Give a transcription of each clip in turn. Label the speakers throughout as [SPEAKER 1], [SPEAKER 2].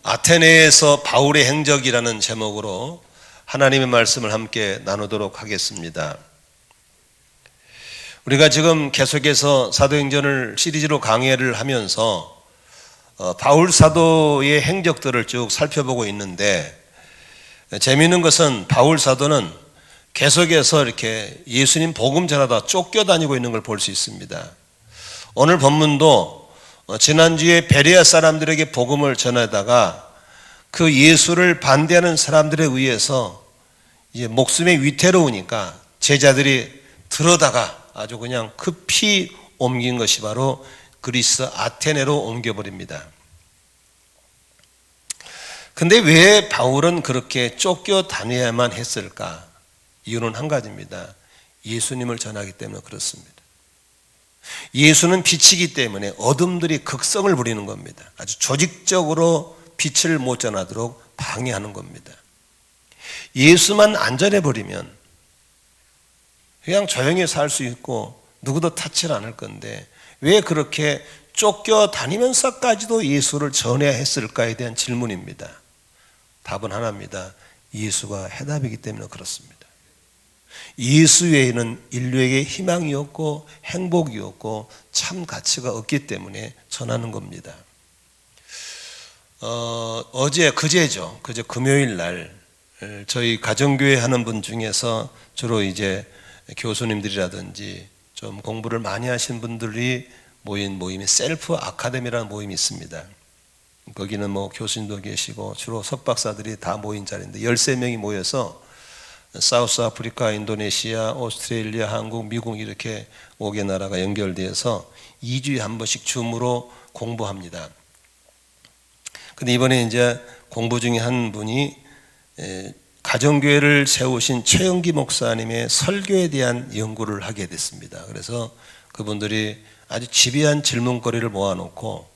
[SPEAKER 1] 아테네에서 바울의 행적이라는 제목으로 하나님의 말씀을 함께 나누도록 하겠습니다. 우리가 지금 계속해서 사도행전을 시리즈로 강의를 하면서 바울 사도의 행적들을 쭉 살펴보고 있는데, 재미있는 것은 바울 사도는 계속해서 이렇게 예수님 복음 전하다 쫓겨다니고 있는 걸 볼 수 있습니다. 오늘 본문도 지난주에 베레아 사람들에게 복음을 전하다가 그 예수를 반대하는 사람들에 의해서 이제 목숨이 위태로우니까 제자들이 들어다가 아주 그냥 급히 옮긴 것이 바로 그리스 아테네로 옮겨버립니다. 근데 왜 바울은 그렇게 쫓겨다녀야만 했을까? 이유는 한 가지입니다. 예수님을 전하기 때문에 그렇습니다. 예수는 빛이기 때문에 어둠들이 극성을 부리는 겁니다. 아주 조직적으로 빛을 못 전하도록 방해하는 겁니다. 예수만 안전해버리면 그냥 조용히 살 수 있고 누구도 타치를 않을 건데, 왜 그렇게 쫓겨다니면서까지도 예수를 전해야 했을까에 대한 질문입니다. 답은 하나입니다. 예수가 해답이기 때문에 그렇습니다. 예수 외에는 인류에게 희망이 없고 행복이 없고 참 가치가 없기 때문에 전하는 겁니다. 그제 금요일 날 저희 가정교회 하는 분 중에서 주로 이제 교수님들이라든지 좀 공부를 많이 하신 분들이 모인 모임이 셀프 아카데미라는 모임이 있습니다. 거기는 뭐 교수님도 계시고 주로 석박사들이 다 모인 자리인데 13명이 모여서 사우스 아프리카, 인도네시아, 오스트레일리아, 한국, 미국 이렇게 5개 나라가 연결되어서 2주에 한 번씩 줌으로 공부합니다. 근데 이번에 이제 공부 중에 한 분이 가정교회를 세우신 최영기 목사님의 설교에 대한 연구를 하게 됐습니다. 그래서 그분들이 아주 집요한 질문거리를 모아놓고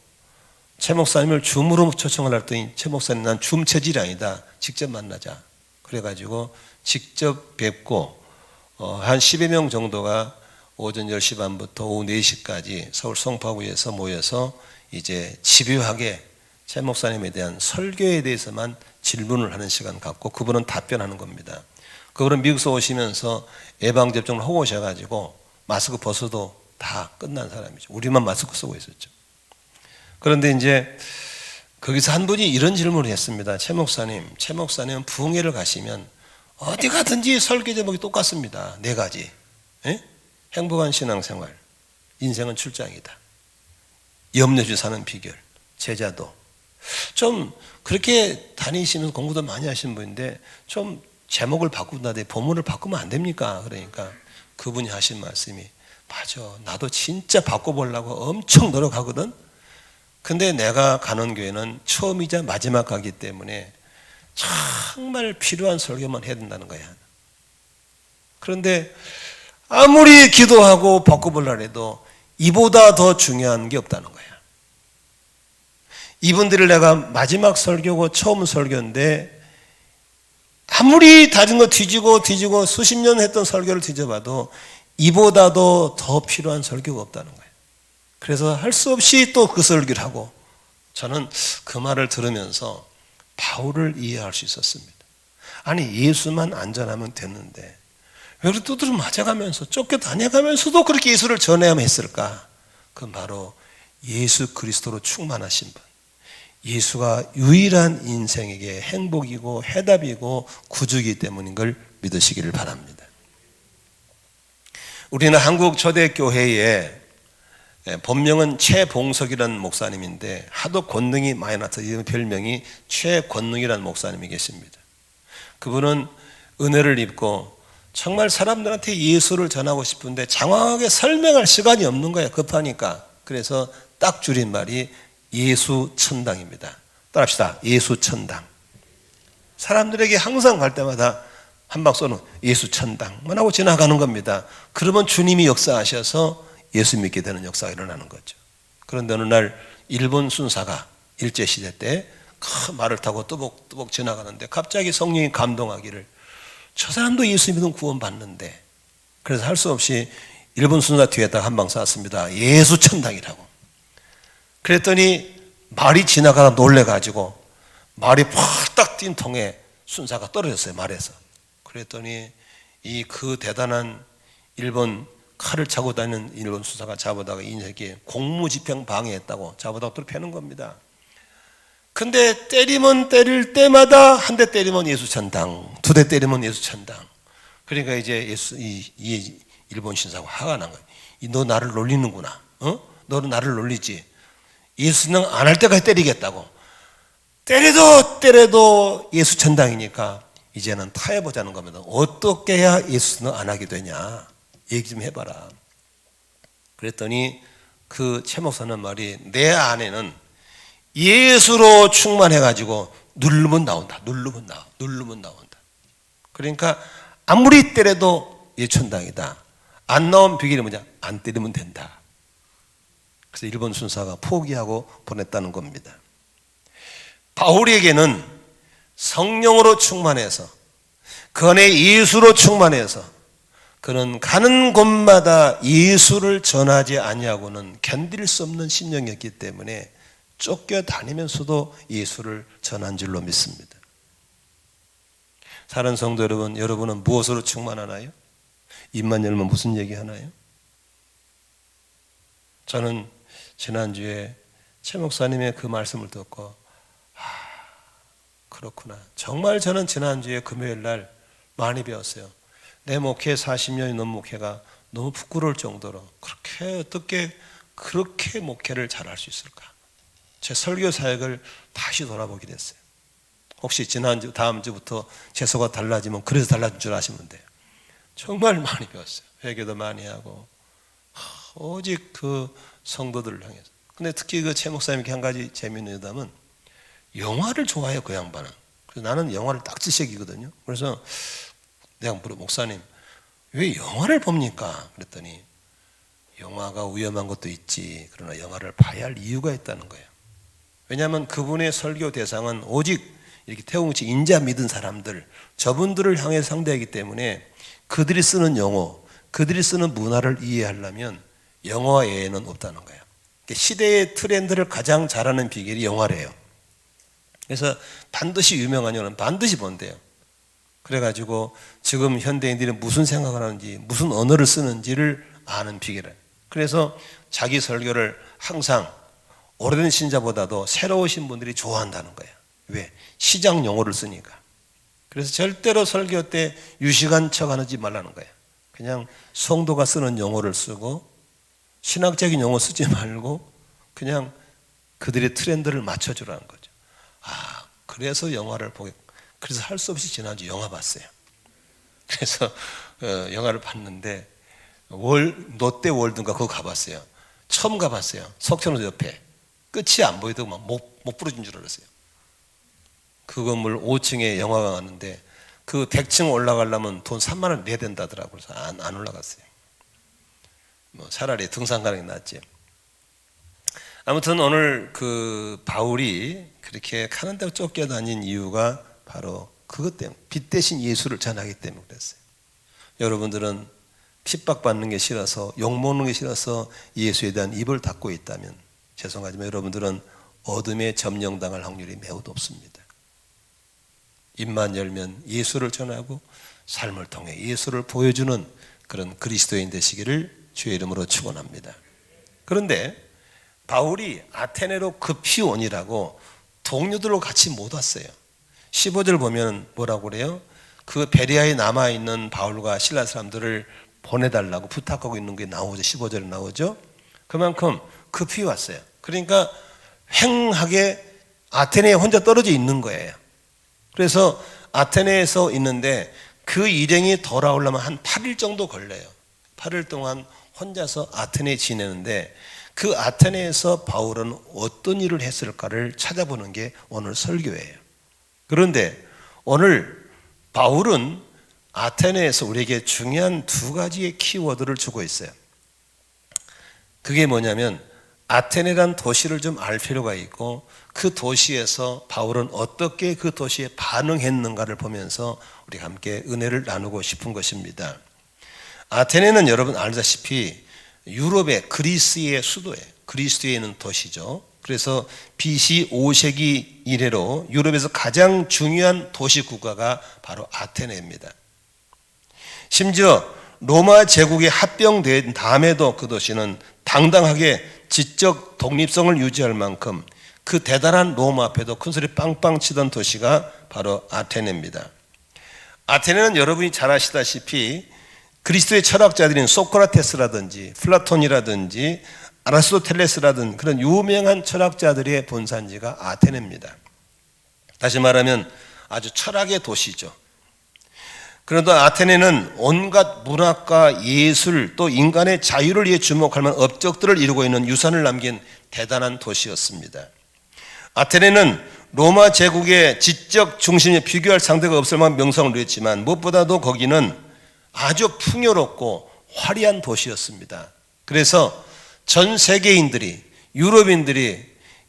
[SPEAKER 1] 최 목사님을 줌으로 초청을 했더니, 최 목사님 난 줌 체질이 아니다, 직접 만나자. 그래가지고 직접 뵙고 한 10여 명 정도가 오전 10시 반부터 오후 4시까지 서울 송파구에서 모여서 이제 집요하게 최 목사님에 대한 설교에 대해서만 질문을 하는 시간 갖고 그분은 답변하는 겁니다. 그분은 미국에서 오시면서 예방접종을 하고 오셔가지고 마스크 벗어도 다 끝난 사람이죠. 우리만 마스크 쓰고 있었죠. 그런데 이제 거기서 한 분이 이런 질문을 했습니다. 최 목사님은 부흥회를 가시면 어디 가든지 설교 제목이 똑같습니다. 4가지. 행복한 신앙생활, 인생은 출장이다, 염려주 사는 비결, 제자도. 좀 그렇게 다니시면서 공부도 많이 하신 분인데 좀 제목을 바꾼다든지 본문을 바꾸면 안 됩니까? 그러니까 그분이 하신 말씀이, 맞아, 나도 진짜 바꿔보려고 엄청 노력하거든. 근데 내가 가는 교회는 처음이자 마지막 가기 때문에 정말 필요한 설교만 해야 된다는 거야. 그런데 아무리 기도하고 바꿔보려고 해도 이보다 더 중요한 게 없다는 거야. 이분들을 내가 마지막 설교고 처음 설교인데 아무리 다른 거 뒤지고 수십 년 했던 설교를 뒤져봐도 이보다도 더 필요한 설교가 없다는 거예요. 그래서 할 수 없이 또 그 설교를 하고, 저는 그 말을 들으면서 바울을 이해할 수 있었습니다. 아니, 예수만 안전하면 됐는데 왜 그렇게 두드려 맞아가면서 쫓겨다녀가면서도 그렇게 예수를 전해야만 했을까? 그건 바로 예수 그리스도로 충만하신 분, 예수가 유일한 인생에게 행복이고 해답이고 구주이기 때문인 걸 믿으시기를 바랍니다. 우리는 한국 초대교회에 본명은 최봉석이라는 목사님인데 하도 권능이 많이 나타나서 별명이 최권능이라는 목사님이 계십니다. 그분은 은혜를 입고 정말 사람들한테 예수를 전하고 싶은데 장황하게 설명할 시간이 없는 거예요. 급하니까. 그래서 딱 줄임말이 예수천당입니다. 따라합시다. 예수천당. 사람들에게 항상 갈 때마다 한 방 쏘는 예수천당만 하고 지나가는 겁니다. 그러면 주님이 역사하셔서 예수 믿게 되는 역사가 일어나는 거죠. 그런데 어느 날 일본 순사가 일제시대 때 큰 말을 타고 뚜벅뚜벅 지나가는데 갑자기 성령이 감동하기를, 저 사람도 예수 믿으면 구원받는데, 그래서 할 수 없이 일본 순사 뒤에다 한 방 쐈습니다. 예수천당이라고. 그랬더니 말이 지나가다 놀래가지고 말이 팍딱 뛴 통에 순사가 떨어졌어요. 말에서. 그랬더니 이 그 대단한 일본 칼을 차고 다니는 일본 수사가 잡아다가 이 녀석이 공무집행 방해했다고 잡아다가 또 패는 겁니다. 근데 때리면 때릴 때마다 한 대 때리면 예수 천당, 두 대 때리면 예수 천당. 그러니까 이제 이 일본 신사가 화가 난 거예요. 너 나를 놀리는구나. 너는 나를 놀리지. 예수는 안 할 때까지 때리겠다고. 때려도 예수 천당이니까 이제는 타협하자는 겁니다. 어떻게 해야 예수는 안 하게 되냐. 얘기 좀 해봐라. 그랬더니 그 최 목사는 말이 내 안에는 예수로 충만해가지고 누르면 나온다. 누르면 나온다. 그러니까 아무리 때려도 예천당이다. 안 나온 비결이 뭐냐? 안 때리면 된다. 그래서 일본 순사가 포기하고 보냈다는 겁니다. 바울에게는 성령으로 충만해서 그 안에 예수로 충만해서 그는 가는 곳마다 예수를 전하지 아니하고는 견딜 수 없는 심령이었기 때문에 쫓겨다니면서도 예수를 전한 줄로 믿습니다. 사랑하는 성도 여러분, 여러분은 무엇으로 충만하나요? 입만 열면 무슨 얘기 하나요? 저는 지난주에 최 목사님의 그 말씀을 듣고 그렇구나. 정말 저는 지난주에 금요일 날 많이 배웠어요. 내 목회 40년이 넘은 목회가 너무 부끄러울 정도로 어떻게 그렇게 목회를 잘할 수 있을까? 제 설교 사역을 다시 돌아보게 됐어요. 혹시 지난주 다음 주부터 재소가 달라지면 그래서 달라진 줄 아시면 돼요. 정말 많이 배웠어요. 회개도 많이 하고 오직 그 성도들을 향해서. 근데 특히 그 최 목사님께 한 가지 재미있는 여담은 영화를 좋아해요. 그 양반은. 그래서 나는 영화를 딱지색이거든요. 그래서 내가 물어 목사님 왜 영화를 봅니까? 그랬더니 영화가 위험한 것도 있지. 그러나 영화를 봐야 할 이유가 있다는 거예요. 왜냐하면 그분의 설교 대상은 오직 이렇게 태웅치 인자 믿은 사람들, 저분들을 향해 상대하기 때문에 그들이 쓰는 용어, 그들이 쓰는 문화를 이해하려면 영화 외에는 없다는 거예요. 시대의 트렌드를 가장 잘하는 비결이 영화래요. 그래서 반드시 유명한 영화는 반드시 본대요. 그래가지고 지금 현대인들이 무슨 생각을 하는지, 무슨 언어를 쓰는지를 아는 비결이에요. 그래서 자기 설교를 항상 오래된 신자보다도 새로 오신 분들이 좋아한다는 거예요. 왜? 시장 용어를 쓰니까. 그래서 절대로 설교 때 유식한 척 하지 말라는 거예요. 그냥 성도가 쓰는 용어를 쓰고 신학적인 용어 쓰지 말고 그냥 그들의 트렌드를 맞춰주라는 거죠. 그래서 영화를 보게. 그래서 할 수 없이 지난주 영화 봤어요. 그래서 영화를 봤는데 롯데 월드인가 그거 가봤어요. 처음 가봤어요. 석천호 옆에. 끝이 안 보이도 막 못 부러진 줄 알았어요. 그 건물 5층에 영화가 갔는데 그 100층 올라가려면 돈 3만 원 내야 된다더라고요. 그래서 안 올라갔어요. 차라리 등산 가는 게 낫지. 아무튼 오늘 그 바울이 그렇게 가는 데로 쫓겨다닌 이유가 바로 그것 때문에 빛 대신 예수를 전하기 때문에 그랬어요. 여러분들은 핍박받는 게 싫어서 욕먹는 게 싫어서 예수에 대한 입을 닫고 있다면 죄송하지만 여러분들은 어둠에 점령당할 확률이 매우 높습니다. 입만 열면 예수를 전하고 삶을 통해 예수를 보여주는 그런 그리스도인 되시기를 주의 이름으로 축원합니다. 그런데 바울이 아테네로 급히 오니라고 동료들로 같이 못 왔어요. 15절 보면 뭐라고 그래요? 그 베레아에 남아있는 바울과 실라 사람들을 보내달라고 부탁하고 있는 게 나오죠. 15절에 나오죠. 그만큼 급히 왔어요. 그러니까 횡하게 아테네에 혼자 떨어져 있는 거예요. 그래서 아테네에서 있는데 그 일행이 돌아오려면 한 8일 정도 걸려요. 8일 동안 혼자서 아테네에 지내는데 그 아테네에서 바울은 어떤 일을 했을까를 찾아보는 게 오늘 설교예요. 그런데 오늘 바울은 아테네에서 우리에게 중요한 두 가지의 키워드를 주고 있어요. 그게 뭐냐면 아테네란 도시를 좀 알 필요가 있고 그 도시에서 바울은 어떻게 그 도시에 반응했는가를 보면서 우리가 함께 은혜를 나누고 싶은 것입니다. 아테네는 여러분 알다시피 유럽의 그리스의 수도예요. 그리스에 있는 도시죠. 그래서 BC 5세기 이래로 유럽에서 가장 중요한 도시 국가가 바로 아테네입니다. 심지어 로마 제국에 합병된 다음에도 그 도시는 당당하게 지적 독립성을 유지할 만큼 그 대단한 로마 앞에도 큰소리 빵빵 치던 도시가 바로 아테네입니다. 아테네는 여러분이 잘 아시다시피 그리스도의 철학자들인 소크라테스라든지 플라톤이라든지 아리스토텔레스라든 그런 유명한 철학자들의 본산지가 아테네입니다. 다시 말하면 아주 철학의 도시죠. 그런데 아테네는 온갖 문학과 예술 또 인간의 자유를 위해 주목할 만한 업적들을 이루고 있는 유산을 남긴 대단한 도시였습니다. 아테네는 로마 제국의 지적 중심에 비교할 상대가 없을 만한 명성을 누렸지만 무엇보다도 거기는 아주 풍요롭고 화려한 도시였습니다. 그래서 전 세계인들이 유럽인들이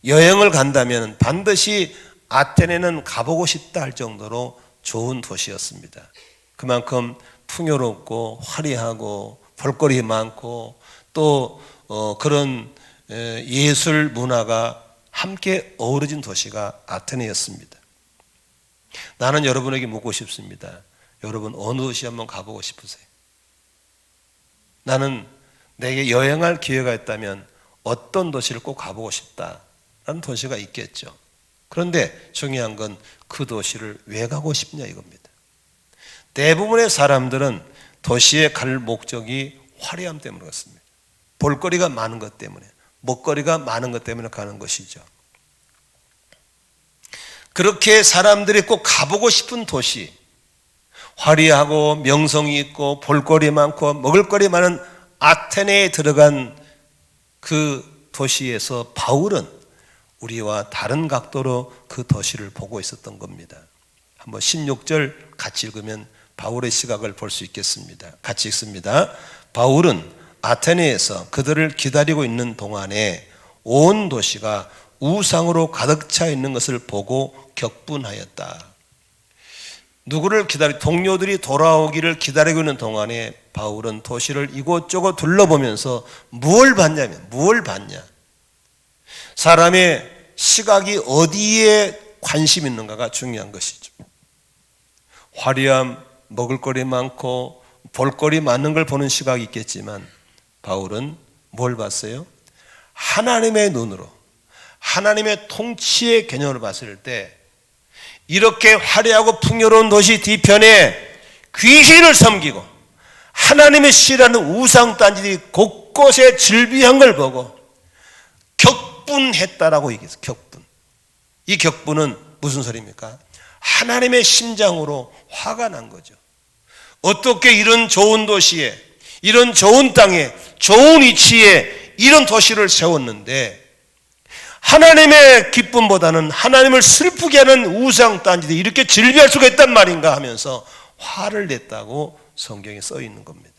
[SPEAKER 1] 여행을 간다면 반드시 아테네는 가보고 싶다 할 정도로 좋은 도시였습니다. 그만큼 풍요롭고 화려하고 볼거리 많고 또 그런 예술 문화가 함께 어우러진 도시가 아테네였습니다. 나는 여러분에게 묻고 싶습니다. 여러분 어느 도시 한번 가보고 싶으세요? 나는 내게 여행할 기회가 있다면 어떤 도시를 꼭 가보고 싶다라는 도시가 있겠죠. 그런데 중요한 건 그 도시를 왜 가고 싶냐 이겁니다. 대부분의 사람들은 도시에 갈 목적이 화려함 때문에 그렇습니다. 볼거리가 많은 것 때문에, 먹거리가 많은 것 때문에 가는 것이죠. 그렇게 사람들이 꼭 가보고 싶은 도시, 화려하고 명성이 있고 볼거리 많고 먹을거리 많은 아테네에 들어간 그 도시에서 바울은 우리와 다른 각도로 그 도시를 보고 있었던 겁니다. 한번 16절 같이 읽으면 바울의 시각을 볼 수 있겠습니다. 같이 읽습니다. 바울은 아테네에서 그들을 기다리고 있는 동안에 온 도시가 우상으로 가득 차 있는 것을 보고 격분하였다. 누구를 동료들이 돌아오기를 기다리고 있는 동안에 바울은 도시를 이곳저곳 둘러보면서 무엇을 봤냐? 사람의 시각이 어디에 관심 있는가가 중요한 것이죠. 화려함, 먹을거리 많고 볼거리 많은 걸 보는 시각이 있겠지만 바울은 뭘 봤어요? 하나님의 눈으로, 하나님의 통치의 개념으로 봤을 때 이렇게 화려하고 풍요로운 도시 뒤편에 귀신을 섬기고 하나님의 씨라는 우상단지들이 곳곳에 즐비한 걸 보고 격분했다라고 얘기했어요. 격분. 이 격분은 무슨 소리입니까? 하나님의 심장으로 화가 난 거죠. 어떻게 이런 좋은 도시에, 이런 좋은 땅에, 좋은 위치에 이런 도시를 세웠는데 하나님의 기쁨보다는 하나님을 슬프게 하는 우상단지들이 이렇게 즐비할 수가 있단 말인가 하면서 화를 냈다고 성경에 써 있는 겁니다.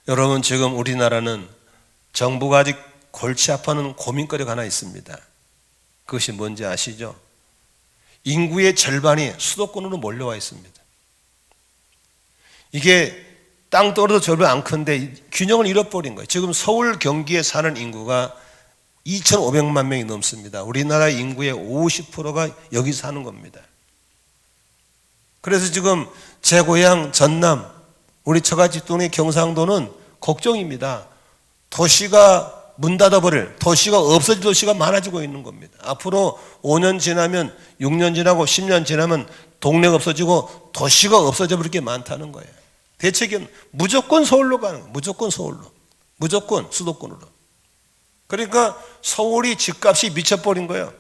[SPEAKER 1] 여러분, 지금 우리나라는 정부가 아직 골치 아파하는 고민거리가 하나 있습니다. 그것이 뭔지 아시죠? 인구의 절반이 수도권으로 몰려와 있습니다. 이게 땅 떨어도 절반 안 큰데 균형을 잃어버린 거예요. 지금 서울, 경기에 사는 인구가 2,500만 명이 넘습니다. 우리나라 인구의 50%가 여기 사는 겁니다. 그래서 지금 제 고향 전남, 우리 처갓집 동네 경상도는 걱정입니다. 도시가 문 닫아버릴, 도시가 없어질 도시가 많아지고 있는 겁니다. 앞으로 5년 지나면 6년 지나고 10년 지나면 동네가 없어지고 도시가 없어져 버릴 게 많다는 거예요. 대책은 무조건 서울로 가는 거예요. 무조건 서울로. 무조건 수도권으로. 그러니까 서울이 집값이 미쳐버린 거예요.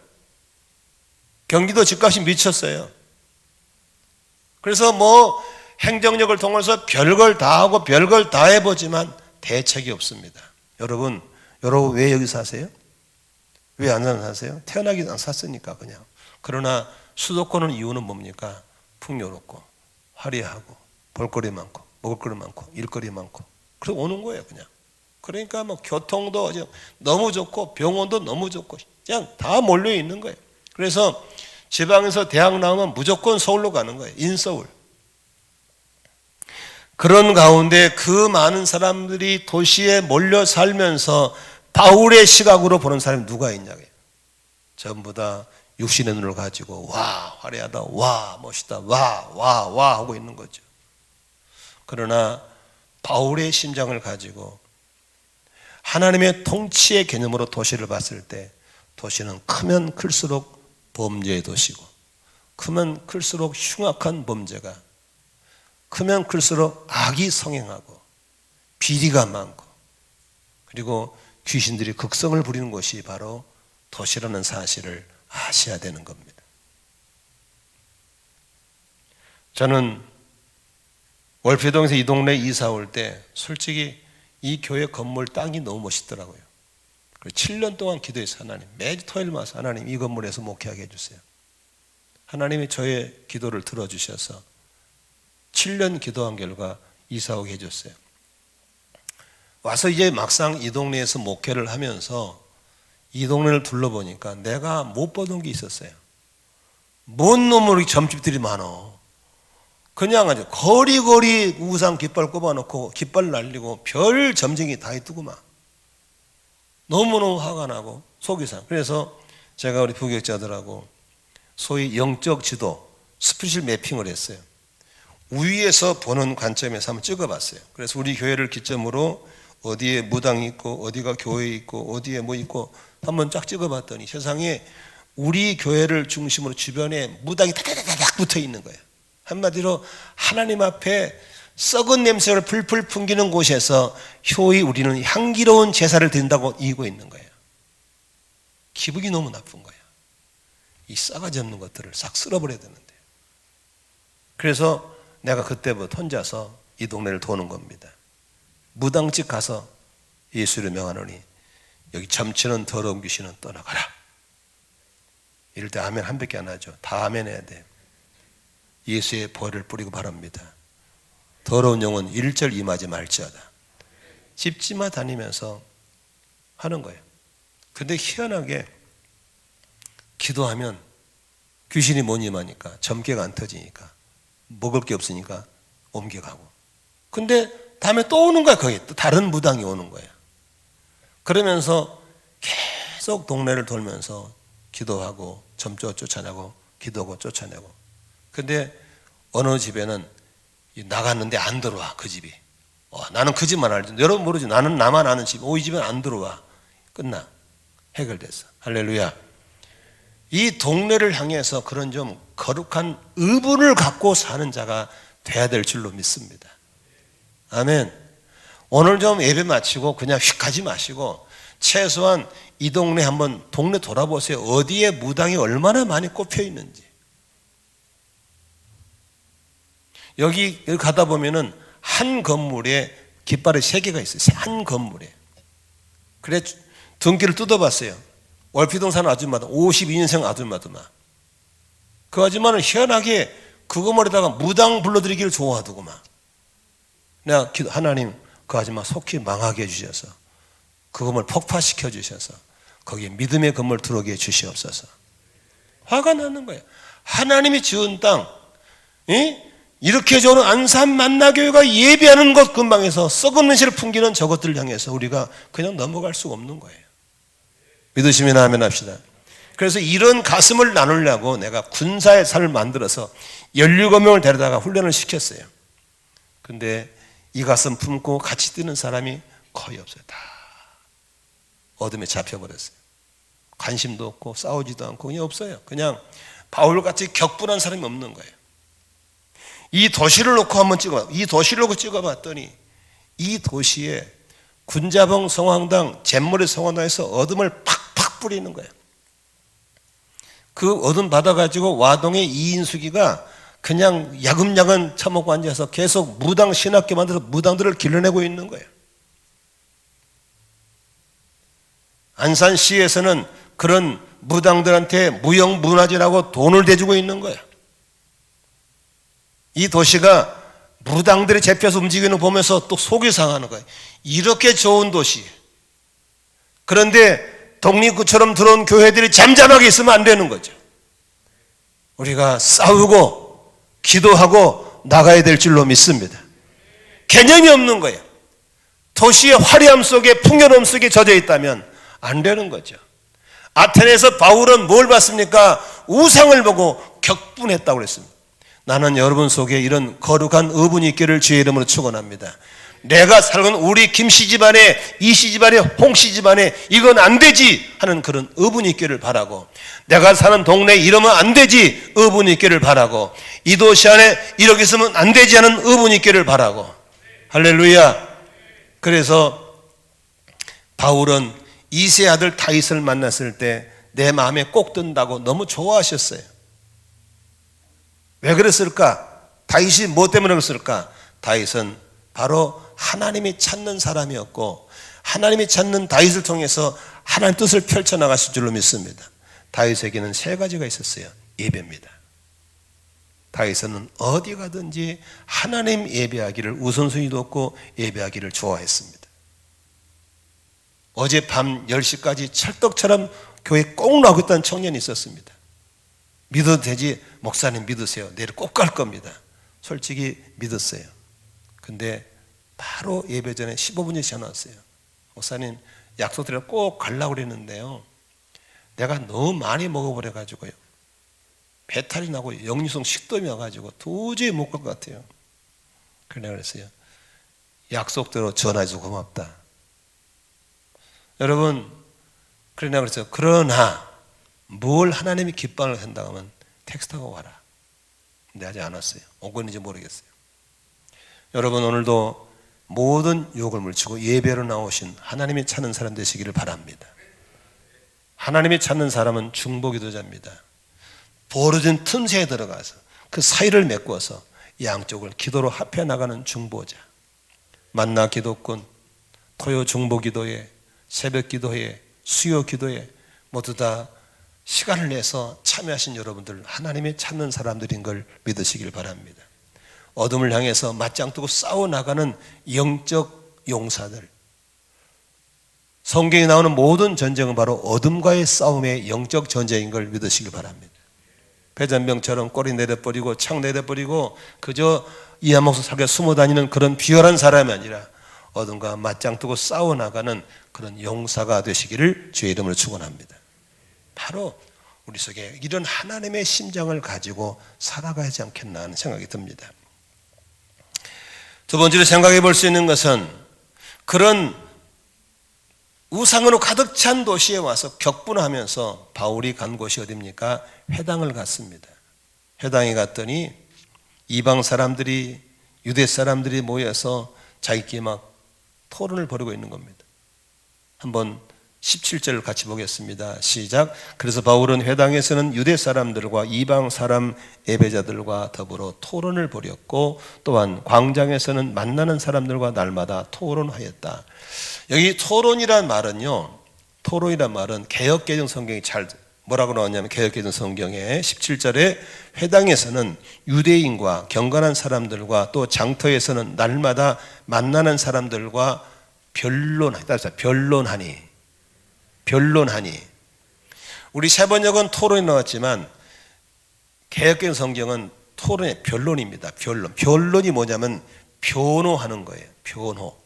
[SPEAKER 1] 경기도 집값이 미쳤어요. 그래서 뭐 행정력을 통해서 별걸 다 하고 별걸 다 해보지만 대책이 없습니다. 여러분 왜 여기 사세요? 왜 안 사세요? 태어나기 안 샀으니까 그냥. 그러나 수도권은 이유는 뭡니까? 풍요롭고 화려하고 볼거리 많고 먹을거리 많고 일거리 많고 그래서 오는 거예요 그냥. 그러니까 뭐 교통도 너무 좋고 병원도 너무 좋고 그냥 다 몰려 있는 거예요. 그래서 지방에서 대학 나오면 무조건 서울로 가는 거예요. 인서울. 그런 가운데 그 많은 사람들이 도시에 몰려 살면서 바울의 시각으로 보는 사람이 누가 있냐고요. 전부 다 육신의 눈을 가지고 와 화려하다, 와 멋있다, 와 하고 있는 거죠. 그러나 바울의 심장을 가지고 하나님의 통치의 개념으로 도시를 봤을 때 도시는 크면 클수록 범죄의 도시고, 크면 클수록 흉악한 범죄가, 크면 클수록 악이 성행하고 비리가 많고, 그리고 귀신들이 극성을 부리는 곳이 바로 도시라는 사실을 아셔야 되는 겁니다. 저는 월피동에서 이 동네 이사 올 때 솔직히 이 교회 건물 땅이 너무 멋있더라고요. 7년 동안 기도해서 하나님, 매주 토요일마다 하나님 이 건물에서 목회하게 해주세요. 하나님이 저의 기도를 들어주셔서 7년 기도한 결과 이사 오게 해줬어요. 와서 이제 막상 이 동네에서 목회를 하면서 이 동네를 둘러보니까 내가 못 보던 게 있었어요. 뭔 놈으로 점집들이 많어. 그냥 아주 거리거리 우상 깃발 꼽아놓고 깃발 날리고 별 점쟁이 다 있더구만. 너무너무 화가 나고 속이 상. 그래서 제가 우리 부교육자들하고 소위 영적 지도 스피릿 매핑을 했어요. 위에서 보는 관점에서 한번 찍어봤어요. 그래서 우리 교회를 기점으로 어디에 무당이 있고 어디가 교회 있고 어디에 뭐 있고 한번 쫙 찍어봤더니 세상에 우리 교회를 중심으로 주변에 무당이 다다다닥 붙어 있는 거예요. 한마디로 하나님 앞에 썩은 냄새를 풀풀 풍기는 곳에서 효이 우리는 향기로운 제사를 드린다고 이기고 있는 거예요. 기분이 너무 나쁜 거예요. 이 싸가지 없는 것들을 싹 쓸어버려야 되는데. 그래서 내가 그때부터 혼자서 이 동네를 도는 겁니다. 무당집 가서 예수를 명하노니 여기 점치는 더러운 귀신은 떠나가라. 이럴 때 아멘 한 밖에 안 하죠. 다 아멘 해야 돼요. 예수의 벌을 뿌리고 바랍니다. 더러운 영은 일절 임하지 말지어다. 집집마 다니면서 하는 거예요. 근데 희한하게 기도하면 귀신이 못 임하니까 점괘가 안 터지니까 먹을 게 없으니까 옮겨가고. 근데 다음에 또 오는 거야. 거기 또 다른 무당이 오는 거야. 그러면서 계속 동네를 돌면서 기도하고 점조 쫓아내고 기도하고 쫓아내고. 근데 어느 집에는 나갔는데 안 들어와. 그 집이. 나는 그 집만 알지. 여러분 모르지. 나는 나만 아는 집. 이 집은 안 들어와. 끝나. 해결됐어. 할렐루야. 이 동네를 향해서 그런 좀 거룩한 의분을 갖고 사는 자가 돼야 될 줄로 믿습니다. 아멘. 오늘 좀 예배 마치고 그냥 휙 가지 마시고 최소한 이 동네 한번 동네 돌아보세요. 어디에 무당이 얼마나 많이 꼽혀 있는지. 여기 가다 보면은 한 건물에 깃발이 3개가 있어요. 한 건물에. 그래 등기를 뜯어봤어요. 월피동 사는 아줌마다 52년생 아줌마더만. 그 아줌마는 희한하게 그 건물에다가 무당 불러들이기를 좋아하더구만. 내가 하나님 그 아줌마 속히 망하게 해주셔서 그 건물 폭파시켜 주셔서 거기에 믿음의 건물 들어오게 해주시옵소서. 화가 나는 거예요. 하나님이 지은 땅, 이렇게 좋은 안산 만나교회가 예배하는 것 근방에서 썩은 냄새를 풍기는 저것들을 향해서 우리가 그냥 넘어갈 수가 없는 거예요. 믿으시면 아멘 합시다. 그래서 이런 가슴을 나누려고 내가 군사의 산을 만들어서 17명을 데려다가 훈련을 시켰어요. 근데 이 가슴 품고 같이 뛰는 사람이 거의 없어요. 다 어둠에 잡혀버렸어요. 관심도 없고 싸우지도 않고 그냥 없어요. 그냥 바울같이 격분한 사람이 없는 거예요. 이 도시를 놓고 한번 이 도시를 놓고 찍어봤더니 이 도시에 군자봉 성황당, 잿머리 성황당에서 어둠을 팍팍 뿌리는 거예요. 그 어둠 받아가지고 와동의 이인숙이가 그냥 야금야금 처먹고 앉아서 계속 무당 신학교 만들어서 무당들을 길러내고 있는 거예요. 안산시에서는 그런 무당들한테 무형문화재라고 돈을 대주고 있는 거예요. 이 도시가 무당들이 잡혀서 움직이는 거 보면서 또 속이 상하는 거예요. 이렇게 좋은 도시. 그런데 독립구처럼 들어온 교회들이 잠잠하게 있으면 안 되는 거죠. 우리가 싸우고 기도하고 나가야 될 줄로 믿습니다. 개념이 없는 거예요. 도시의 화려함 속에 풍요로움 속에 젖어 있다면 안 되는 거죠. 아테네에서 바울은 뭘 봤습니까? 우상을 보고 격분했다고 그랬습니다. 나는 여러분 속에 이런 거룩한 의분이 있기를 주의 이름으로 축원합니다. 내가 살건 우리 김씨 집안에, 이씨 집안에, 홍씨 집안에 이건 안 되지 하는 그런 의분이 있기를 바라고, 내가 사는 동네에 이러면 안 되지 의분이 있기를 바라고, 이 도시 안에 이렇게 있으면 안 되지 하는 의분이 있기를 바라고. 할렐루야. 그래서 바울은 이세 아들 다윗을 만났을 때 내 마음에 꼭 든다고 너무 좋아하셨어요. 왜 그랬을까? 다윗이 뭐 때문에 그랬을까? 다윗은 바로 하나님이 찾는 사람이었고, 하나님이 찾는 다윗을 통해서 하나님 뜻을 펼쳐나가실 줄로 믿습니다. 다윗에게는 세 가지가 있었어요. 예배입니다. 다윗은 어디 가든지 하나님 예배하기를 우선순위 뒀고 예배하기를 좋아했습니다. 어제 밤 10시까지 찰떡처럼 교회에 꼭 나오고 있다는 청년이 있었습니다. 믿어도 되지? 목사님 믿으세요. 내일 꼭 갈 겁니다. 솔직히 믿었어요. 근데 바로 예배 전에 15분 전에 전화 왔어요. 목사님 약속드려 꼭 가려고 그랬는데요, 내가 너무 많이 먹어버려가지고요, 배탈이 나고 역류성 식도염이 와가지고 도저히 못 갈 것 같아요. 그래 그랬어요. 약속대로 전화해서 고맙다. 여러분, 그러나 그랬어요. 그러나 뭘 하나님이 기뻐를 한다고 하면 텍스트하고 와라. 근데 아직 안 왔어요. 오고 있는지 모르겠어요. 여러분, 오늘도 모든 유혹을 물치고 예배로 나오신 하나님이 찾는 사람 되시기를 바랍니다. 하나님이 찾는 사람은 중보기도자입니다. 벌어진 틈새에 들어가서 그 사이를 메꾸어서 양쪽을 기도로 합해 나가는 중보자. 만나 기도꾼, 토요 중보기도회, 새벽기도회, 수요기도회 모두 다 시간을 내서 참여하신 여러분들, 하나님이 찾는 사람들인 걸 믿으시길 바랍니다. 어둠을 향해서 맞짱 뜨고 싸워나가는 영적 용사들. 성경에 나오는 모든 전쟁은 바로 어둠과의 싸움의 영적 전쟁인 걸 믿으시길 바랍니다. 배잔병처럼 꼬리 내려버리고 창 내려버리고 그저 이한 목소 살게 숨어다니는 그런 비열한 사람이 아니라 어둠과 맞짱 뜨고 싸워나가는 그런 용사가 되시기를 주의 이름으로 축원합니다. 바로 우리 속에 이런 하나님의 심장을 가지고 살아가야 하지 않겠나 하는 생각이 듭니다. 두 번째로 생각해 볼 수 있는 것은, 그런 우상으로 가득 찬 도시에 와서 격분하면서 바울이 간 곳이 어디입니까? 회당을 갔습니다. 회당에 갔더니 이방 사람들이, 유대 사람들이 모여서 자기끼리 막 토론을 벌이고 있는 겁니다. 한번 17절을 같이 보겠습니다. 시작. 그래서 바울은 회당에서는 유대 사람들과 이방 사람 예배자들과 더불어 토론을 벌였고, 또한 광장에서는 만나는 사람들과 날마다 토론하였다. 여기 토론이란 말은요, 토론이란 말은 개역개정 성경이 뭐라고 나왔냐면, 개역개정 성경에 17절에 회당에서는 유대인과 경건한 사람들과 또 장터에서는 날마다 만나는 사람들과 변론하니. 우리 세 번역은 토론이 나왔지만 개역개정 성경은 토론의 변론입니다. 변론이 뭐냐면 변호하는 거예요. 변호.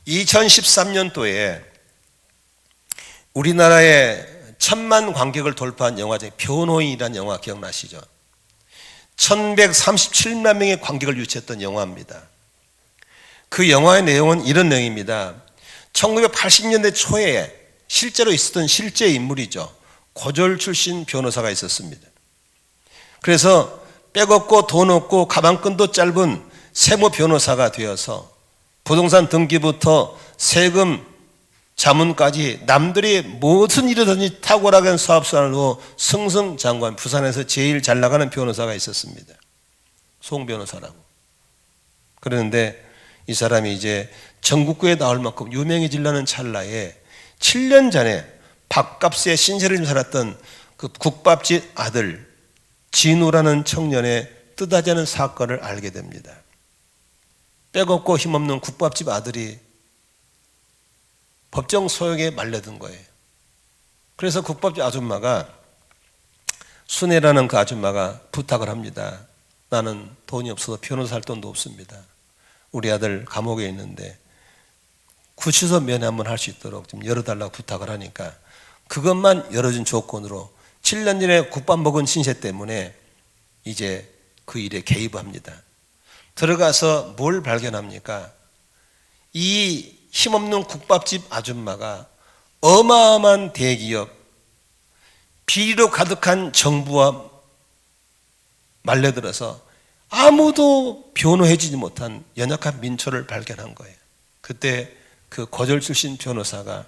[SPEAKER 1] 2013년도에 우리나라에 1000만 관객을 돌파한 영화 중에 변호인이라는 영화 기억나시죠? 1137만 명의 관객을 유치했던 영화입니다. 그 영화의 내용은 이런 내용입니다. 1980년대 초에 실제로 있었던 실제 인물이죠. 고졸 출신 변호사가 있었습니다. 그래서 백 없고 돈 없고 가방끈도 짧은 세무 변호사가 되어서 부동산 등기부터 세금 자문까지 남들이 무슨 일이든지 탁월하게 사업수단으로 승승장구한 부산에서 제일 잘 나가는 변호사가 있었습니다. 송 변호사라고. 그런데 이 사람이 이제 전국구에 나올 만큼 유명해지려는 찰나에 7년 전에 밥값에 신세를 살았던 그 국밥집 아들 진우라는 청년의 뜻하지 않은 사건을 알게 됩니다. 빼곡고 힘없는 국밥집 아들이 법정 소용에 말려든 거예요. 그래서 국밥집 아줌마가, 순애라는 그 아줌마가 부탁을 합니다. 나는 돈이 없어서 변호사 할 돈도 없습니다. 우리 아들 감옥에 있는데 구치소 면회 한번 할 수 있도록 좀 열어달라고 부탁을 하니까 그것만 열어준 조건으로 7년 전에 국밥 먹은 신세 때문에 이제 그 일에 개입합니다. 들어가서 뭘 발견합니까? 이 힘없는 국밥집 아줌마가 어마어마한 대기업, 비리로 가득한 정부와 말려들어서 아무도 변호해주지 못한 연약한 민초를 발견한 거예요. 그때 그 거절 출신 변호사가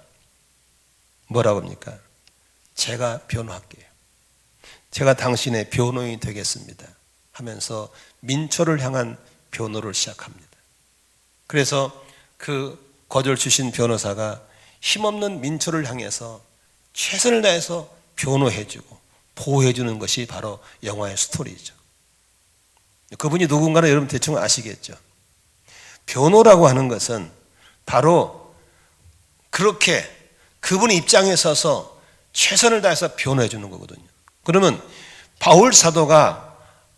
[SPEAKER 1] 뭐라고 합니까? 제가 변호할게요. 제가 당신의 변호인이 되겠습니다 하면서 민초를 향한 변호를 시작합니다. 그래서 그 거절 출신 변호사가 힘없는 민초를 향해서 최선을 다해서 변호해주고 보호해주는 것이 바로 영화의 스토리죠. 그분이 누군가는 여러분 대충 아시겠죠. 변호라고 하는 것은 바로 그렇게 그분 입장에 서서 최선을 다해서 변호해 주는 거거든요. 그러면 바울 사도가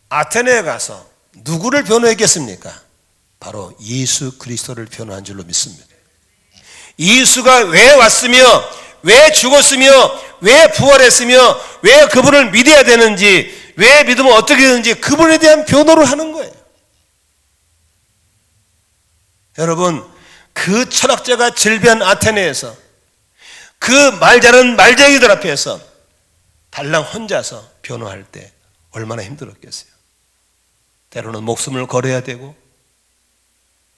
[SPEAKER 1] 아테네에 가서 누구를 변호했겠습니까? 바로 예수 그리스도를 변호한 줄로 믿습니다. 예수가 왜 왔으며 왜 죽었으며 왜 부활했으며 왜 그분을 믿어야 되는지, 왜 믿으면 어떻게 되는지 그분에 대한 변호를 하는 거예요. 여러분, 그 철학자가 즐비한 아테네에서 그 말 잘하는 말쟁이들 앞에서 달랑 혼자서 변호할 때 얼마나 힘들었겠어요. 때로는 목숨을 걸어야 되고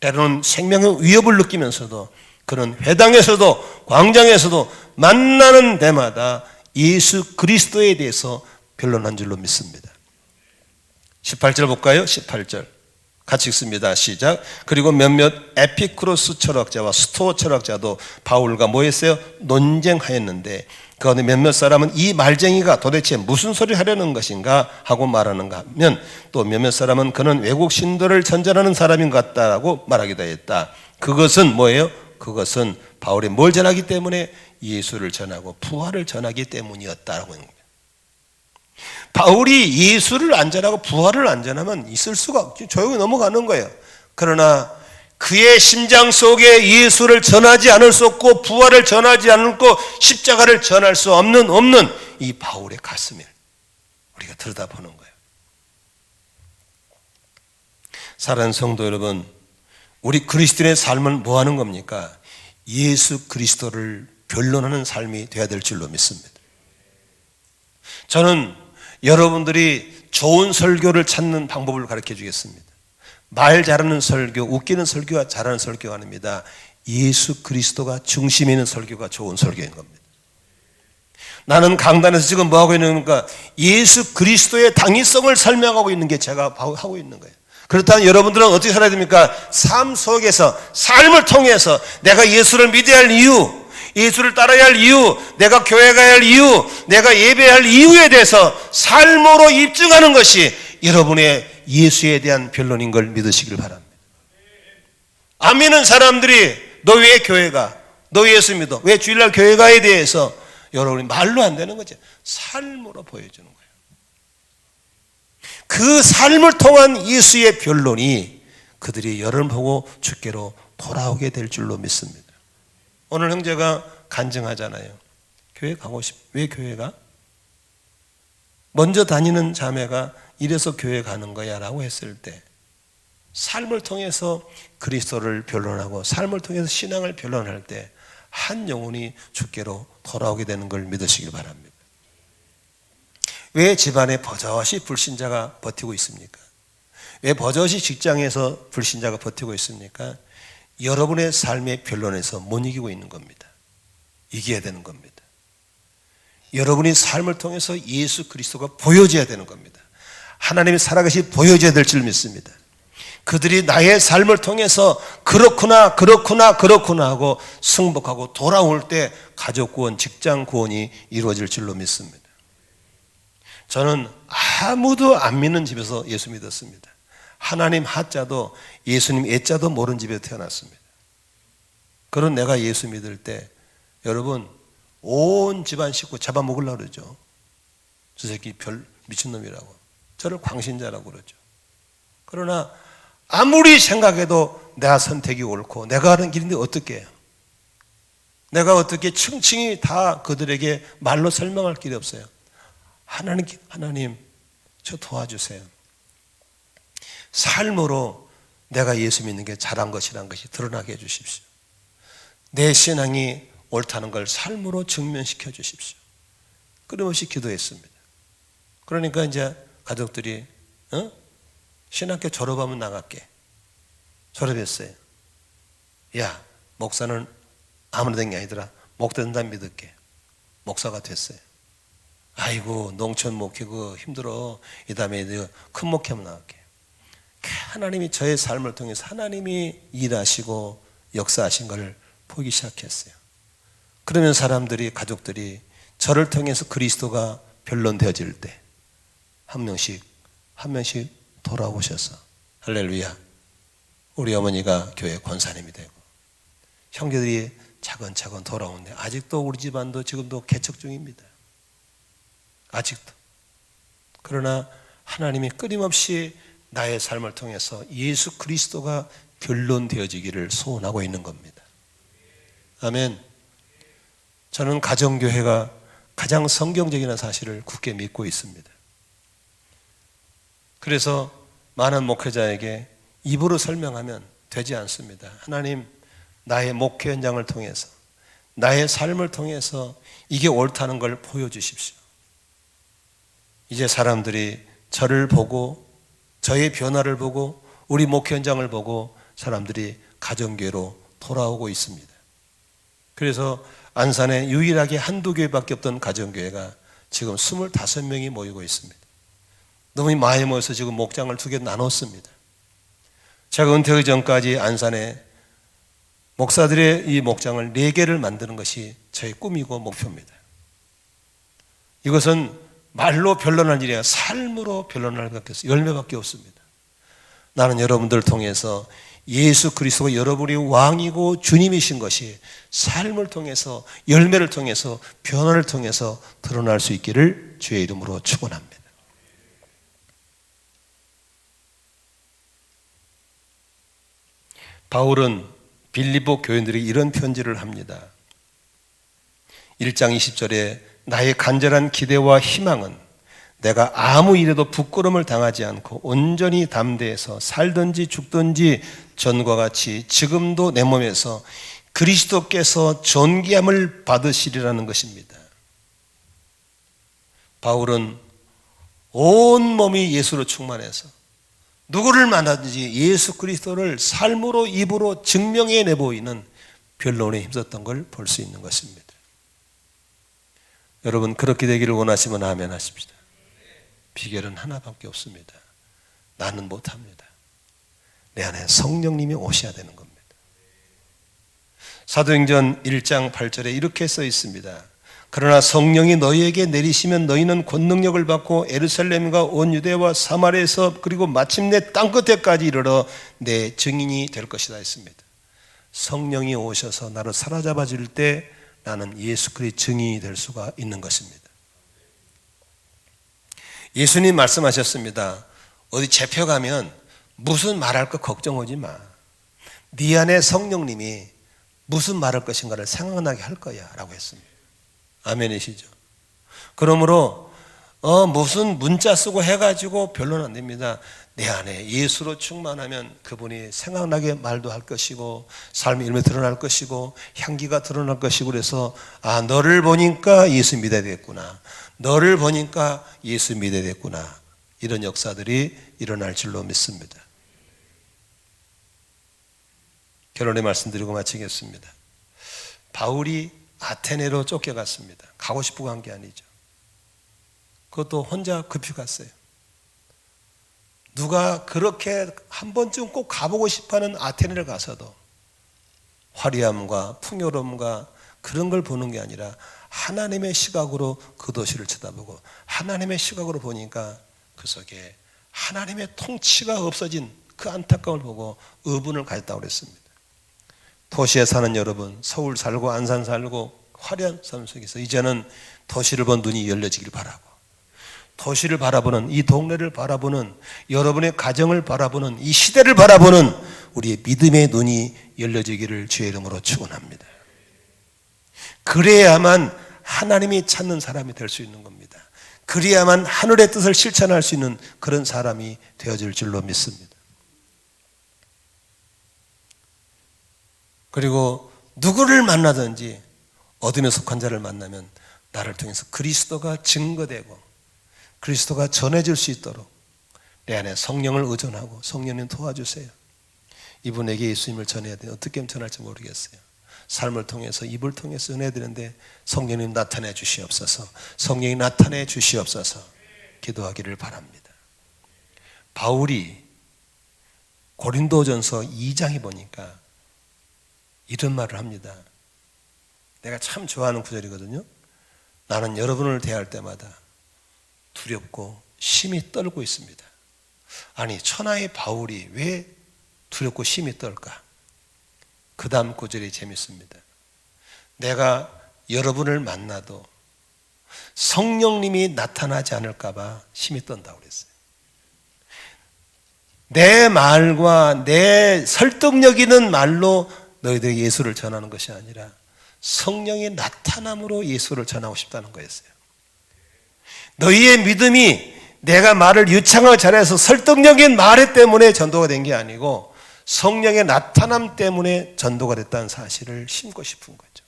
[SPEAKER 1] 때로는 생명의 위협을 느끼면서도 그런 회당에서도 광장에서도 만나는 데마다 예수 그리스도에 대해서 변론한 줄로 믿습니다. 18절 볼까요? 18절 같이 읽습니다. 시작. 그리고 몇몇 에피쿠로스 철학자와 스토어 철학자도 바울과 뭐 했어요? 논쟁하였는데 그 가운데 몇몇 사람은 이 말쟁이가 도대체 무슨 소리 하려는 것인가 하고 말하는가 하면, 또 몇몇 사람은 그는 외국 신도를 전전하는 사람인 것 같다라고 말하기도 했다. 그것은 뭐예요? 그것은 바울이 뭘 전하기 때문에? 예수를 전하고 부활을 전하기 때문이었다라고 하는 겁니다. 바울이 예수를 안 전하고 부활을 안 전하면 있을 수가 없죠. 조용히 넘어가는 거예요. 그러나 그의 심장 속에 예수를 전하지 않을 수 없고 부활을 전하지 않고 십자가를 전할 수 없는 이 바울의 가슴을 우리가 들여다보는 거예요. 사랑하는 성도 여러분, 우리 그리스도인의 삶은 뭐 하는 겁니까? 예수 그리스도를 변론하는 삶이 되어야 될 줄로 믿습니다. 저는 여러분들이 좋은 설교를 찾는 방법을 가르쳐 주겠습니다. 말 잘하는 설교, 웃기는 설교가 잘하는 설교가 아닙니다. 예수 그리스도가 중심에 있는 설교가 좋은 설교인 겁니다. 나는 강단에서 지금 뭐 하고 있는 겁니까? 예수 그리스도의 당위성을 설명하고 있는 게 제가 하고 있는 거예요. 그렇다면 여러분들은 어떻게 살아야 됩니까? 삶 속에서, 삶을 통해서 내가 예수를 믿어야 할 이유, 예수를 따라야 할 이유, 내가 교회 가야 할 이유, 내가 예배해야 할 이유에 대해서 삶으로 입증하는 것이 여러분의 예수에 대한 변론인 걸 믿으시길 바랍니다. 안 믿는 사람들이 너 왜 교회 가? 너 왜 예수 믿어? 왜 주일날 교회 가에 대해서 여러분이 말로 안 되는 거죠. 삶으로 보여주는 거예요. 그 삶을 통한 예수의 변론이 그들이 여러분 보고 주께로 돌아오게 될 줄로 믿습니다. 오늘 형제가 간증하잖아요. 교회 가고 왜 교회 가? 먼저 다니는 자매가 이래서 교회 가는 거야 라고 했을 때 삶을 통해서 그리스도를 변론하고 삶을 통해서 신앙을 변론할 때 한 영혼이 주께로 돌아오게 되는 걸 믿으시길 바랍니다. 왜 집안에 버젓이 불신자가 버티고 있습니까? 왜 버젓이 직장에서 불신자가 버티고 있습니까? 여러분의 삶의 변론에서 못 이기고 있는 겁니다. 이겨야 되는 겁니다. 여러분이 삶을 통해서 예수 그리스도가 보여져야 되는 겁니다. 하나님이 살아계시 보여져야 될 줄 믿습니다. 그들이 나의 삶을 통해서 그렇구나 하고 승복하고 돌아올 때 가족 구원, 직장 구원이 이루어질 줄로 믿습니다. 저는 아무도 안 믿는 집에서 예수 믿었습니다. 하나님 하자도 예수님 애자도 모르는 집에서 태어났습니다. 그런 내가 예수 믿을 때 여러분 온 집안 식구 잡아먹으려고 그러죠. 저 새끼 별 미친놈이라고, 저를 광신자라고 그러죠. 그러나 아무리 생각해도 내가 선택이 옳고 내가 하는 길인데 어떻게 해요? 내가 어떻게 층층이 다 그들에게 말로 설명할 길이 없어요. 하나님 저 도와주세요. 삶으로 내가 예수 믿는 게 잘한 것이란 것이 드러나게 해주십시오. 내 신앙이 옳다는 걸 삶으로 증명시켜 주십시오. 끊임없이 기도했습니다. 그러니까 이제 가족들이 신학교 졸업하면 나갈게. 졸업했어요. 야, 목사는 아무나 된 게 아니더라. 목된다 믿을게. 목사가 됐어요. 아이고 농촌 목회 그 힘들어. 이 다음에 큰 목회하면 나갈게. 하나님이 저의 삶을 통해서 하나님이 일하시고 역사하신 것을 보기 시작했어요. 그러면 사람들이 가족들이 저를 통해서 그리스도가 변론되어질 때 한 명씩 돌아오셔서 할렐루야 우리 어머니가 교회 권사님이 되고 형제들이 차근차근 돌아오는데 아직도 우리 집안도 지금도 개척 중입니다. 아직도. 그러나 하나님이 끊임없이 나의 삶을 통해서 예수 그리스도가 변론되어지기를 소원하고 있는 겁니다. 아멘. 저는 가정교회가 가장 성경적인 사실을 굳게 믿고 있습니다. 그래서 많은 목회자에게 입으로 설명하면 되지 않습니다. 하나님, 나의 목회 현장을 통해서 나의 삶을 통해서 이게 옳다는 걸 보여주십시오. 이제 사람들이 저를 보고 저의 변화를 보고 우리 목회 현장을 보고 사람들이 가정교회로 돌아오고 있습니다. 그래서 안산에 유일하게 한두 교회밖에 없던 가정교회가 지금 25명이 모이고 있습니다. 너무 많이 모여서 지금 목장을 2개 나눴습니다. 제가 은퇴하기 전까지 안산에 목사들의 이 목장을 4개를 만드는 것이 저의 꿈이고 목표입니다. 이것은 말로 변론할 일이 아니라 삶으로 변론할 것밖에 없어요. 열매밖에 없습니다. 나는 여러분들을 통해서 예수 그리스도가 여러분이 왕이고 주님이신 것이 삶을 통해서 열매를 통해서 변화를 통해서 드러날 수 있기를 주의 이름으로 축원합니다. 바울은 빌립보 교인들에게 이런 편지를 합니다. 1장 20절에 나의 간절한 기대와 희망은 내가 아무 일에도 부끄러움을 당하지 않고 온전히 담대해서 살든지 죽든지 전과 같이 지금도 내 몸에서 그리스도께서 존귀함을 받으시리라는 것입니다. 바울은 온 몸이 예수로 충만해서 누구를 만나든지 예수 그리스도를 삶으로 입으로 증명해 보이는 변론에 힘썼던 걸 볼 수 있는 것입니다. 여러분 그렇게 되기를 원하시면 아멘 하십시다. 비결은 하나밖에 없습니다. 나는 못합니다. 내 안에 성령님이 오셔야 되는 겁니다. 사도행전 1장 8절에 이렇게 써 있습니다. 그러나 성령이 너희에게 내리시면 너희는 권능력을 받고 예루살렘과 온 유대와 사마리아에서 그리고 마침내 땅끝에까지 이르러 내 증인이 될 것이다 했습니다. 성령이 오셔서 나를 사로잡아 줄 때 나는 예수 그리스도의 증인이 될 수가 있는 것입니다. 예수님 말씀하셨습니다. 어디 잡혀가면 무슨 말할 거 걱정하지 마. 네 안에 성령님이 무슨 말할 것인가를 생각나게 할 거야 라고 했습니다. 아멘이시죠? 그러므로 무슨 문자 쓰고 해가지고 별로는 안 됩니다. 내 안에 예수로 충만하면 그분이 생각나게 말도 할 것이고 삶의 일면이 드러날 것이고 향기가 드러날 것이고 그래서 너를 보니까 예수 믿어야 되겠구나. 너를 보니까 예수 믿어야 되겠구나. 이런 역사들이 일어날 줄로 믿습니다. 결론의 말씀드리고 마치겠습니다. 바울이 아테네로 쫓겨갔습니다. 가고 싶고 간 게 아니죠. 그것도 혼자 급히 갔어요. 누가 그렇게 한 번쯤 꼭 가보고 싶어하는 아테네를 가서도 화려함과 풍요로움과 그런 걸 보는 게 아니라 하나님의 시각으로 그 도시를 쳐다보고 하나님의 시각으로 보니까 그 속에 하나님의 통치가 없어진 그 안타까움을 보고 의분을 가졌다고 그랬습니다. 도시에 사는 여러분, 서울 살고 안산 살고 화려한 삶 속에서 이제는 도시를 본 눈이 열려지길 바라고 도시를 바라보는 이 동네를 바라보는 여러분의 가정을 바라보는 이 시대를 바라보는 우리의 믿음의 눈이 열려지기를 주의 이름으로 축원합니다. 그래야만 하나님이 찾는 사람이 될 수 있는 겁니다. 그래야만 하늘의 뜻을 실천할 수 있는 그런 사람이 되어질 줄로 믿습니다. 그리고 누구를 만나든지 어둠에 속한 자를 만나면 나를 통해서 그리스도가 증거되고 그리스도가 전해질 수 있도록 내 안에 성령을 의존하고 성령님 도와주세요. 이분에게 예수님을 전해야 돼요. 어떻게 하면 전할지 모르겠어요. 삶을 통해서 입을 통해서 전해야 되는데 성령님 나타내 주시옵소서. 성령이 나타내 주시옵소서. 기도하기를 바랍니다. 바울이 고린도전서 2장에 보니까 이런 말을 합니다. 내가 참 좋아하는 구절이거든요. 나는 여러분을 대할 때마다 두렵고 심히 떨고 있습니다. 아니, 천하의 바울이 왜 두렵고 심히 떨까? 그 다음 구절이 재밌습니다. 내가 여러분을 만나도 성령님이 나타나지 않을까 봐 심히 떤다고 그랬어요. 내 말과 내 설득력 있는 말로 너희들에게 예수를 전하는 것이 아니라 성령의 나타남으로 예수를 전하고 싶다는 거였어요. 너희의 믿음이 내가 말을 유창하게 잘해서 설득력인 말 때문에 전도가 된 게 아니고 성령의 나타남 때문에 전도가 됐다는 사실을 심고 싶은 거죠.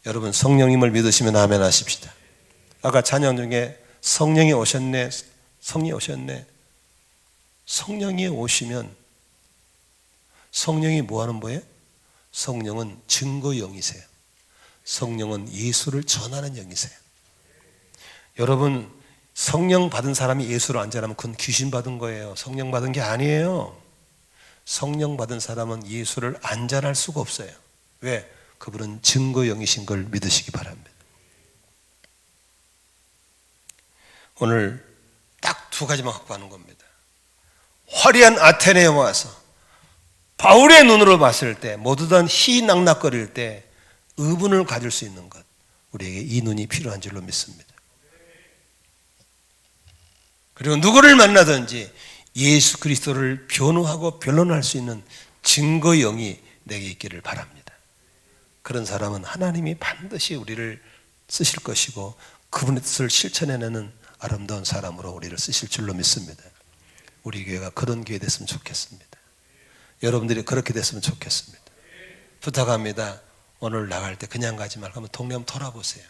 [SPEAKER 1] 여러분, 성령님을 믿으시면 아멘 하십시다. 아까 찬양 중에 성령이 오셨네, 성령이 오셨네. 성령이 오시면 성령이 뭐 하는 거예요? 성령은 증거 영이세요. 성령은 예수를 전하는 영이세요. 여러분, 성령 받은 사람이 예수를 안 전하면 그건 귀신 받은 거예요. 성령 받은 게 아니에요. 성령 받은 사람은 예수를 안 전할 수가 없어요. 왜? 그분은 증거 영이신 걸 믿으시기 바랍니다. 오늘 딱 두 가지만 확보하는 겁니다. 화려한 아테네에 와서 바울의 눈으로 봤을 때 모두들 희낙낙거릴 때 의분을 가질 수 있는 것, 우리에게 이 눈이 필요한 줄로 믿습니다. 그리고 누구를 만나든지 예수 그리스도를 변호하고 변론할 수 있는 증거 영이 내게 있기를 바랍니다. 그런 사람은 하나님이 반드시 우리를 쓰실 것이고 그분의 뜻을 실천해내는 아름다운 사람으로 우리를 쓰실 줄로 믿습니다. 우리 교회가 그런 교회 됐으면 좋겠습니다. 여러분들이 그렇게 됐으면 좋겠습니다. 부탁합니다. 오늘 나갈 때 그냥 가지 말고 한번 동네 한번 돌아보세요.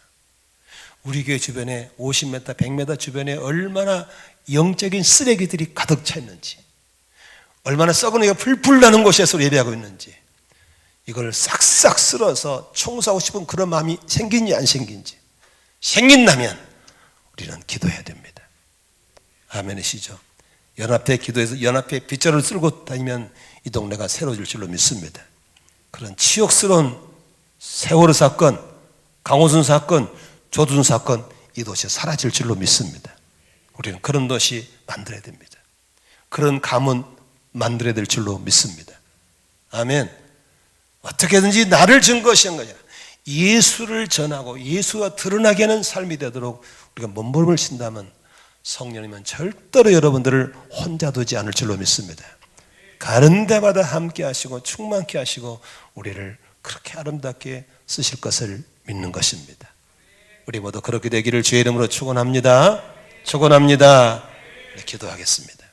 [SPEAKER 1] 우리 교회 주변에 50m, 100m 주변에 얼마나 영적인 쓰레기들이 가득 차 있는지, 얼마나 썩은 이가 풀풀 나는 곳에서 예배하고 있는지, 이걸 싹싹 쓸어서 청소하고 싶은 그런 마음이 생긴지 안 생긴지, 생긴다면 우리는 기도해야 됩니다. 아멘이시죠? 연합회 기도해서 연합회 빗자루를 쓸고 다니면 이 동네가 새로워질 줄로 믿습니다. 그런 치욕스러운 세월호 사건, 강호순 사건, 조두순 사건, 이 도시에 사라질 줄로 믿습니다. 우리는 그런 도시 만들어야 됩니다. 그런 가문 만들어야 될 줄로 믿습니다. 아멘. 어떻게든지 나를 증거하시는 거냐, 예수를 전하고 예수가 드러나게 하는 삶이 되도록 우리가 몸부림을 친다면 성령님은 절대로 여러분들을 혼자 두지 않을 줄로 믿습니다. 가는 데마다 함께 하시고 충만케 하시고 우리를 그렇게 아름답게 쓰실 것을 믿는 것입니다. 우리 모두 그렇게 되기를 주의 이름으로 축원합니다. 축원합니다. 네, 기도하겠습니다.